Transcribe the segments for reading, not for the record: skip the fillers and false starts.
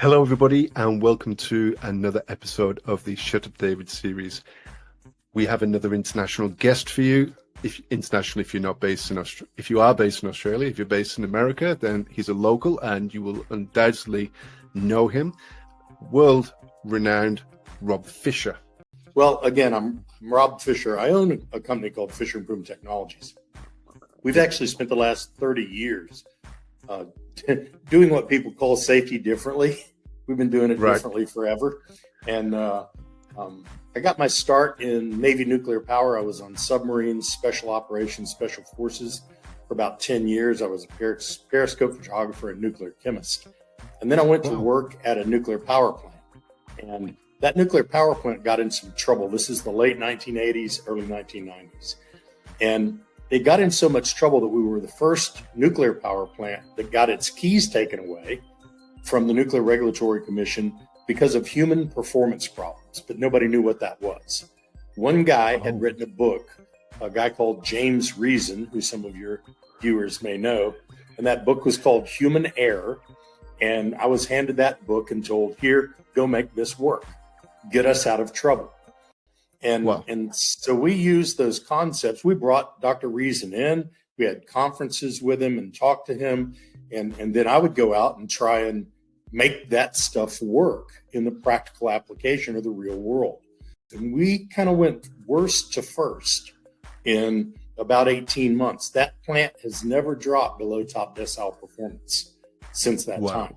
Hello, everybody, and welcome to another episode of the Shut Up David series. We have another international guest for you. If you're not based in Australia, if you are based in Australia, if you're based in America, then he's a local, and you will undoubtedly know him. World-renowned Rob Fisher. Well, again, I'm Rob Fisher. I own a company called Fisher Improvement Technologies. We've actually spent the last 30 years doing what people call safety differently. We've been doing it differently forever. And I got my start in Navy nuclear power. I was on submarines, special operations, special forces for about 10 years. I was a periscope photographer and nuclear chemist. And then I went to work at a nuclear power plant. And that nuclear power plant got in some trouble. This is the late 1980s, early 1990s. And it got in so much trouble that we were the first nuclear power plant that got its keys taken away from the Nuclear Regulatory Commission because of human performance problems, but nobody knew what that was. One guy had written a book, a guy called James Reason, who some of your viewers may know, and that book was called Human Error. And I was handed that book and told, here, go make this work, get us out of trouble. And so we used those concepts. We brought Dr. Reason in. We had conferences with him and talked to him. And then I would go out and try and make that stuff work in the practical application of the real world. And we kind of went worst to first in about 18 months. That plant has never dropped below top decile performance since that time.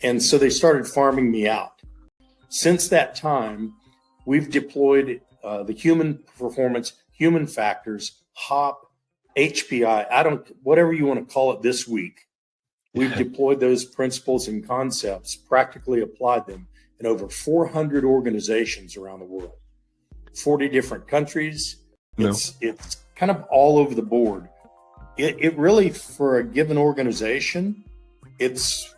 And so they started farming me out. Since that time, we've deployed the human performance, human factors, HOP, HPI, whatever you want to call it this week. We've deployed those principles and concepts, practically applied them in over 400 organizations around the world, 40 different countries. It's kind of all over the board. It really, for a given organization, it's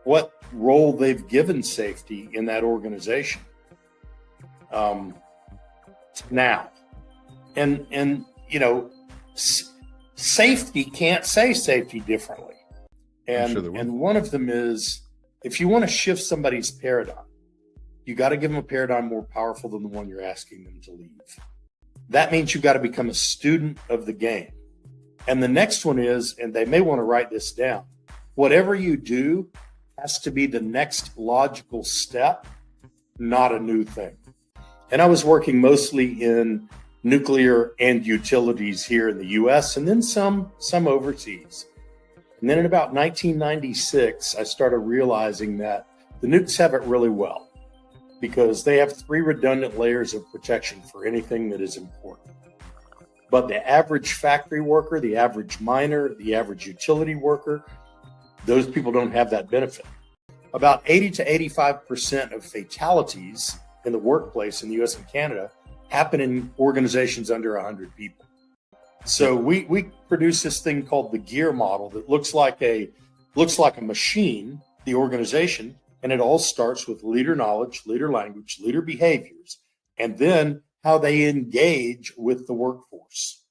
what role they've given safety in that organization. Now, and you know, safety can't say safety differently. And one of them is, if you want to shift somebody's paradigm, you got to give them a paradigm more powerful than the one you're asking them to leave. That means you got to become a student of the game. And the next one is, and they may want to write this down, whatever you do has to be the next logical step, not a new thing. And I was working mostly in nuclear and utilities here in the US, and then some overseas. And then in about 1996, I started realizing that the nukes have it really well because they have 3 redundant layers of protection for anything that is important. But the average factory worker, the average miner, the average utility worker, those people don't have that benefit. About 80 to 85% of fatalities in the workplace in the US and Canada happen in organizations under 100 people. So we produce this thing called the gear model that looks like a machine, the organization, and it all starts with leader knowledge, leader language, leader behaviors, and then how they engage with the workforce.